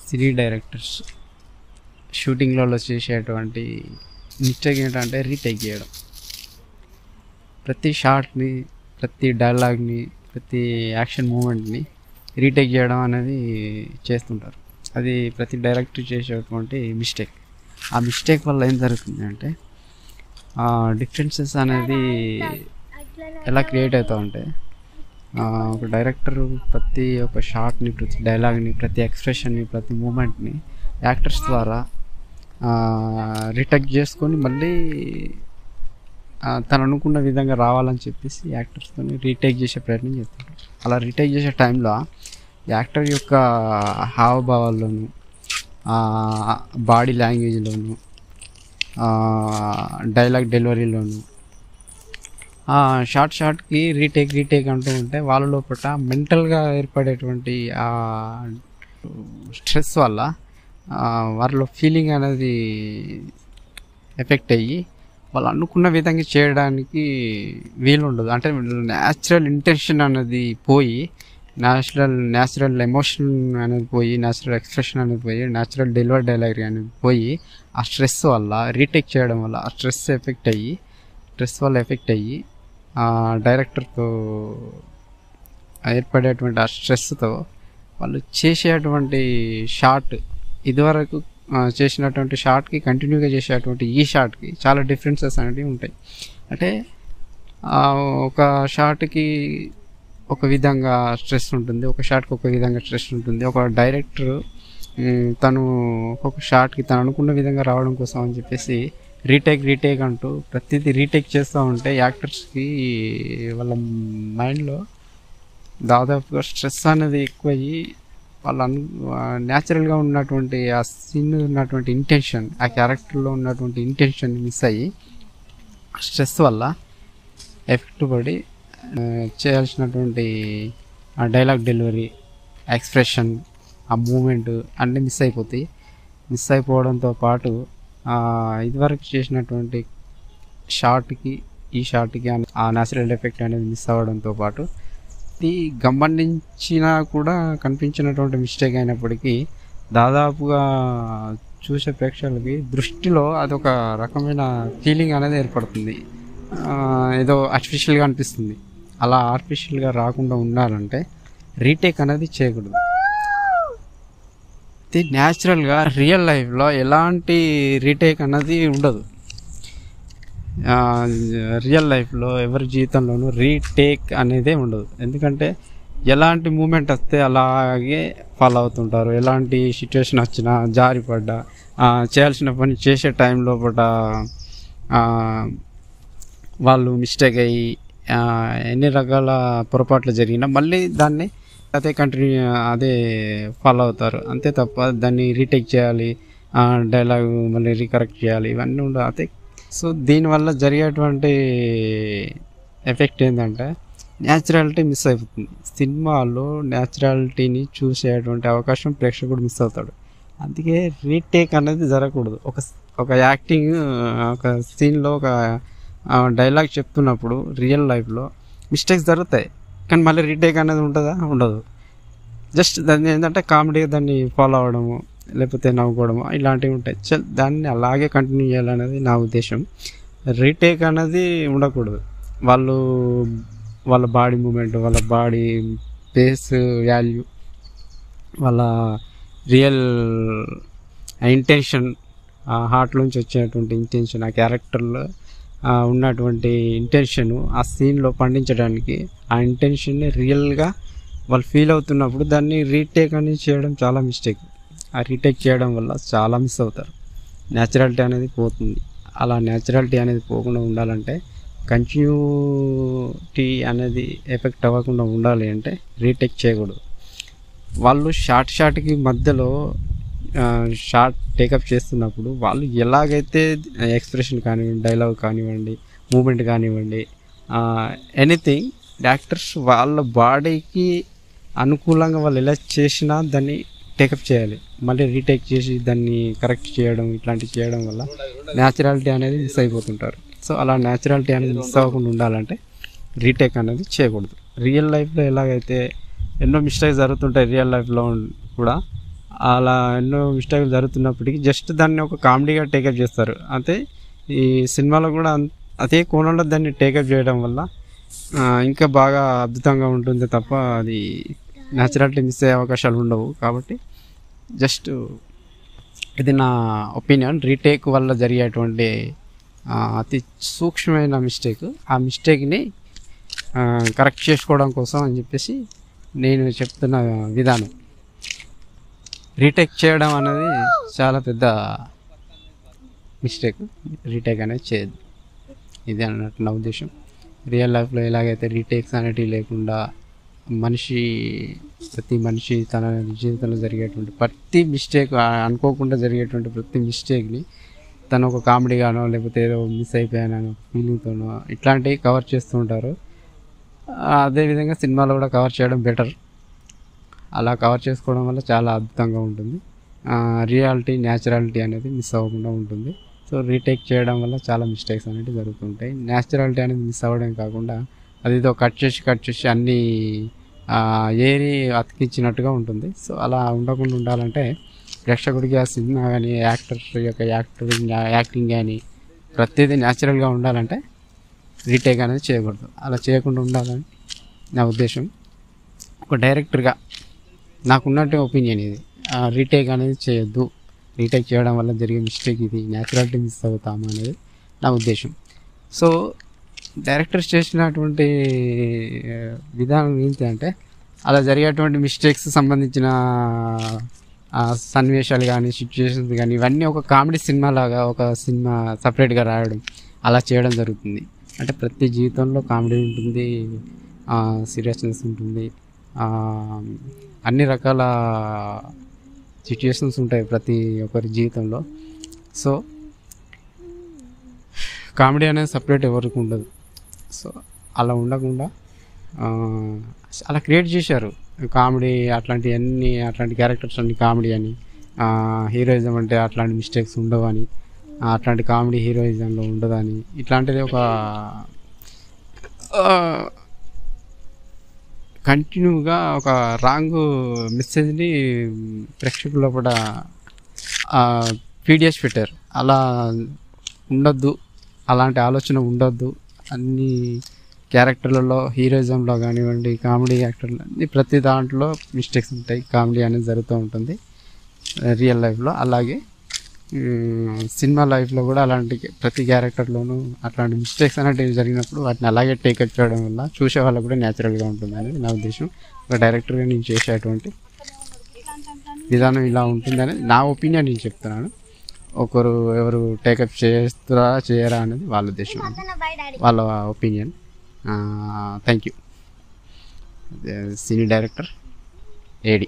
సినీ directors షూటింగ్లలో చేసేటువంటి mistake ఏంటంటే retake చేయడం. ప్రతి షాట్ని, ప్రతి డైలాగ్ని, ప్రతి యాక్షన్ మూమెంట్ని రీటేక్ చేయడం అనేది చేస్తుంటారు. అది ప్రతి డైరెక్టర్ చేసేటువంటి మిస్టేక్. ఆ మిస్టేక్ వల్ల ఏం జరుగుతుంది అంటే డిఫరెన్సెస్ అనేది ఎలా క్రియేట్ అవుతూ ఉంటాయి. ఒక డైరెక్టర్ ప్రతి ఒక్క షాట్ని, ప్రతి డైలాగ్ని, ప్రతి ఎక్స్ప్రెషన్ని, ప్రతి మూమెంట్ని యాక్టర్స్ ద్వారా రీటేక్ చేసుకొని మళ్ళీ తను అనుకున్న విధంగా రావాలని చెప్పేసి యాక్టర్స్తో రీటేక్ చేసే ప్రయత్నం చేస్తారు. అలా రీటేక్ చేసే టైంలో యాక్టర్ యొక్క హావభావాల్లోనూ, బాడీ లాంగ్వేజ్లోను, డైలాగ్ డెలివరీలోను షార్ట్కి రీటేక్ అంటూ ఉంటే వాళ్ళ లోపల మెంటల్గా ఏర్పడేటువంటి స్ట్రెస్ వల్ల వాళ్ళలో ఫీలింగ్ అనేది ఎఫెక్ట్ అయ్యి వాళ్ళు అనుకున్న విధంగా చేయడానికి వీలుండదు. అంటే న్యాచురల్ ఇంటెన్షన్ అనేది పోయి, న్యాచురల్ ఎమోషన్ అనేది పోయి, న్యాచురల్ ఎక్స్ప్రెషన్ అనేది పోయి, న్యాచురల్ డైలాగ్ అనేది పోయి, ఆ స్ట్రెస్ వల్ల రీటేక్ చేయడం వల్ల ఆ స్ట్రెస్ వల్ల ఎఫెక్ట్ అయ్యి డైరెక్టర్తో ఏర్పడేటువంటి ఆ స్ట్రెస్తో వాళ్ళు చేసేటువంటి షాట్, ఇదివరకు చేసినటువంటి షాట్కి కంటిన్యూగా చేసేటువంటి ఈ షాట్కి చాలా డిఫరెన్సెస్ అనేవి ఉంటాయి. అంటే ఒక షాట్కి ఒక విధంగా స్ట్రెస్ ఉంటుంది, ఒక షాట్కి ఒక విధంగా స్ట్రెస్ ఉంటుంది. ఒక డైరెక్టర్ తను ఒక్కొక్క షాట్కి తను అనుకున్న విధంగా రావడం కోసం అని చెప్పేసి రీటేక్ అంటూ ప్రతిదీ రీటేక్ చేస్తూ ఉంటే యాక్టర్స్కి వాళ్ళ మైండ్లో దాదాపుగా స్ట్రెస్ అనేది ఎక్కువయ్యి వాళ్ళ న్యాచురల్గా ఉన్నటువంటి ఆ సీన్ ఉన్నటువంటి ఇంటెన్షన్, ఆ క్యారెక్టర్లో ఉన్నటువంటి ఇంటెన్షన్ మిస్ అయ్యి స్ట్రెస్ వల్ల ఎఫెక్ట్ పడి చేయాల్సినటువంటి ఆ డైలాగ్ డెలివరీ, ఎక్స్ప్రెషన్, ఆ మూమెంట్ అన్నీ మిస్ అయిపోవడంతో పాటు ఇదివరకు చేసినటువంటి షాట్కి ఈ షాట్కి ఆ న్యాచురల్ ఎఫెక్ట్ అనేది మిస్ అవ్వడంతో పాటు ఇది గమనించినా కూడా కనిపించినటువంటి మిస్టేక్ అయినప్పటికీ దాదాపుగా చూసే ప్రేక్షకులకి దృష్టిలో అదొక రకమైన ఫీలింగ్ అనేది ఏర్పడుతుంది. ఏదో ఆర్టిఫిషియల్గా అనిపిస్తుంది. అలా ఆర్టిఫిషియల్గా రాకుండా ఉండాలంటే రీటేక్ అనేది చేయకూడదు. ఇది న్యాచురల్గా రియల్ లైఫ్లో ఎలాంటి రీటేక్ అన్నది ఉండదు. రియల్ లైఫ్లో ఎవరి జీవితంలోనూ రీటేక్ అనేదే ఉండదు. ఎందుకంటే ఎలాంటి మూమెంట్ వస్తే అలాగే ఫాలో అవుతుంటారు. ఎలాంటి సిచ్యువేషన్ వచ్చినా జారిపడ్డా, చేయాల్సిన పని చేసే టైంలో వాళ్ళు మిస్టేక్ అయ్యి ఎన్ని రకాల పొరపాట్లు జరిగినా మళ్ళీ దాన్ని అదే ఫాలో అవుతారు. అంతే తప్ప దాన్ని రీటేక్ చేయాలి, డైలాగ్ మళ్ళీ రీకరెక్ట్ చేయాలి, ఇవన్నీ ఉండవు. అదే సో దీనివల్ల జరిగేటువంటి ఎఫెక్ట్ ఏంటంటే న్యాచురాలిటీ మిస్ అయిపోతుంది. సినిమాలో న్యాచురాలిటీని చూసేటువంటి అవకాశం ప్రేక్షకుడు మిస్ అవుతాడు. అందుకే రీటేక్ అనేది జరగకూడదు. ఒక యాక్టింగ్, ఒక సీన్లో ఒక డైలాగ్ చెప్తున్నప్పుడు రియల్ లైఫ్లో మిస్టేక్స్ జరుగుతాయి, కానీ మళ్ళీ రీటేక్ అనేది ఉంటుందా? ఉండదు. జస్ట్ దాన్ని ఏంటంటే కామెడీగా దాన్ని ఫాలో అవ్వడము, లేకపోతే నవ్వుకోవడము, ఇలాంటివి ఉంటాయి. దాన్ని అలాగే కంటిన్యూ చేయాలనేది నా ఉద్దేశం. రీటేక్ అనేది ఉండకూడదు. వాళ్ళ బాడీ మూమెంట్, వాళ్ళ బాడీ ఫేస్ వాల్యూ, వాళ్ళ రియల్ ఇంటెన్షన్, హార్ట్లోంచి వచ్చేటువంటి ఇంటెన్షన్, ఆ క్యారెక్టర్లో ఉన్నటువంటి ఇంటెన్షను ఆ సీన్లో పండించడానికి ఆ ఇంటెన్షన్ని రియల్గా వాళ్ళు ఫీల్ అవుతున్నప్పుడు దాన్ని రీటేక్ అనేది చేయడం చాలా మిస్టేక్. ఆ రీటేక్ చేయడం వల్ల చాలా మిస్ అవుతారు. న్యాచురాలిటీ అనేది పోతుంది. అలా న్యాచురాలిటీ అనేది పోకుండా ఉండాలంటే, కంటిన్యూటీ అనేది ఎఫెక్ట్ అవ్వకుండా ఉండాలి అంటే రీటేక్ చేయకూడదు. వాళ్ళు షార్ట్కి మధ్యలో షార్ట్ టేకప్ చేస్తున్నప్పుడు వాళ్ళు ఎలాగైతే ఎక్స్ప్రెషన్ కానివ్వండి, డైలాగ్ కానివ్వండి, మూమెంట్ కానివ్వండి, ఎనీథింగ్ యాక్టర్స్ వాళ్ళ బాడీకి అనుకూలంగా వాళ్ళు ఎలా చేసినా దాన్ని టేకప్ చేయాలి. మళ్ళీ రీటేక్ చేసి దాన్ని కరెక్ట్ చేయడం, ఇట్లాంటివి చేయడం వల్ల న్యాచురాలిటీ అనేది మిస్ అయిపోతుంటారు. సో అలా న్యాచురాలిటీ అనేది మిస్ అవ్వకుండా ఉండాలంటే రీటేక్ అనేది చేయకూడదు. రియల్ లైఫ్లో ఎలాగైతే ఎన్నో మిస్టేక్స్ జరుగుతుంటాయి, రియల్ లైఫ్లో కూడా అలా ఎన్నో మిస్టేక్లు జరుగుతున్నప్పటికీ జస్ట్ దాన్ని ఒక కామెడీగా టేకప్ చేస్తారు. అయితే ఈ సినిమాలో కూడా అదే కోణంలో దాన్ని టేకప్ చేయడం వల్ల ఇంకా బాగా అద్భుతంగా ఉంటుంది తప్ప అది న్యాచురాలిటీ మిస్ అయ్యే అవకాశాలు ఉండవు. కాబట్టి జస్ట్ ఇది నా ఒపీనియన్. రీటేక్ వల్ల జరిగేటువంటి అతి సూక్ష్మమైన మిస్టేక్, ఆ మిస్టేక్ని కరెక్ట్ చేసుకోవడం కోసం అని చెప్పేసి నేను చెప్తున్న విధానం. రీటేక్ చేయడం అనేది చాలా పెద్ద మిస్టేక్. రీటేక్ అనేది చేయదు, ఇది అన్నట్టు నా ఉద్దేశం. రియల్ లైఫ్లో ఎలాగైతే రీటేక్స్ అనేటివి లేకుండా ప్రతి మనిషి తన జీవితంలో జరిగేటువంటి ప్రతి మిస్టేక్, అనుకోకుండా జరిగేటువంటి ప్రతి మిస్టేక్ని తను ఒక కామెడీగానో లేకపోతే ఏదో మిస్ అయిపోయానో ఫీలింగ్తోనో ఇట్లాంటివి కవర్ చేస్తూ ఉంటారు. అదేవిధంగా సినిమాలో కూడా కవర్ చేయడం బెటర్. అలా కవర్ చేసుకోవడం వల్ల చాలా అద్భుతంగా ఉంటుంది. రియాలిటీ, న్యాచురాలిటీ అనేది మిస్ అవ్వకుండా ఉంటుంది. సో రీటేక్ చేయడం వల్ల చాలా మిస్టేక్స్ అనేవి జరుగుతుంటాయి. న్యాచురాలిటీ అనేది మిస్ అవ్వడం కాకుండా అదిదో కట్ చేసి అన్నీ ఏరి అతికించినట్టుగా ఉంటుంది. సో అలా ఉండకుండా ఉండాలంటే ప్రేక్షకుడికి ఆ సినిమా కానీ యాక్టర్ యొక్క యాక్టింగ్ కానీ ప్రతిదీ న్యాచురల్గా ఉండాలంటే రీటేక్ అనేది చేయకూడదు. అలా చేయకుండా ఉండాలని నా ఉద్దేశం. ఒక డైరెక్టర్గా నాకున్నట్టు ఒపీనియన్ ఇది. రీటేక్ అనేది చేయొద్దు. రీటేక్ చేయడం వల్ల జరిగే మిస్టేక్ ఇది, న్యాచురాలిటీ మిస్ అవుతాము అనేది నా ఉద్దేశం. సో డైరెక్టర్స్ చేసినటువంటి విధానం ఏంటి అంటే అలా జరిగేటువంటి మిస్టేక్స్ సంబంధించిన సన్నివేశాలు కానీ సిచ్యువేషన్స్ కానీ ఇవన్నీ ఒక కామెడీ సినిమా లాగా ఒక సినిమా సపరేట్గా రాయడం, అలా చేయడం జరుగుతుంది. అంటే ప్రతి జీవితంలో కామెడీ ఉంటుంది, సీరియస్నెస్ ఉంటుంది, అన్ని రకాల సిచ్యువేషన్స్ ఉంటాయి ప్రతి ఒక్కరి జీవితంలో. సో కామెడీ అనేది సపరేట్ ఎవరికి ఉండదు. సో అలా ఉండకుండా అలా క్రియేట్ చేశారు కామెడీ. అట్లాంటి క్యారెక్టర్స్ అన్ని కామెడీ అని, హీరోయిజం అంటే అట్లాంటి మిస్టేక్స్ ఉండవని, అట్లాంటి కామెడీ హీరోయిజంలో ఉండదని, ఇట్లాంటిది ఒక కంటిన్యూగా ఒక రాంగ్ మెసేజ్ని ప్రేక్షకుల లోపల పీడిఎస్ పెట్టారు. అలా ఉండొద్దు, అలాంటి ఆలోచన ఉండొద్దు. అన్ని క్యారెక్టర్లలో హీరోయిజంలో కానివ్వండి, కామెడీ యాక్టర్లు అన్ని ప్రతి దాంట్లో మిస్టేక్స్ ఉంటాయి. కామెడీ అనేది జరుగుతూ ఉంటుంది రియల్ లైఫ్లో. అలాగే సినిమా లైఫ్లో కూడా అలాంటి ప్రతి క్యారెక్టర్లోనూ అట్లాంటి మిస్టేక్స్ అనేవి జరిగినప్పుడు వాటిని అలాగే టేకప్ చేయడం వల్ల చూసే వాళ్ళకు కూడా న్యాచురల్గా ఉంటుంది అనేది నా ఉద్దేశం. ఒక డైరెక్టర్గా నేను చేసేటువంటి విధానం ఇలా ఉంటుందని నా ఒపీనియన్ నేను చెప్తున్నాను. ఎవరు టేకప్ చేస్తారా చేయరా అనేది వాళ్ళ ఉద్దేశం, వాళ్ళ opinion. Thank you. Cine director AD.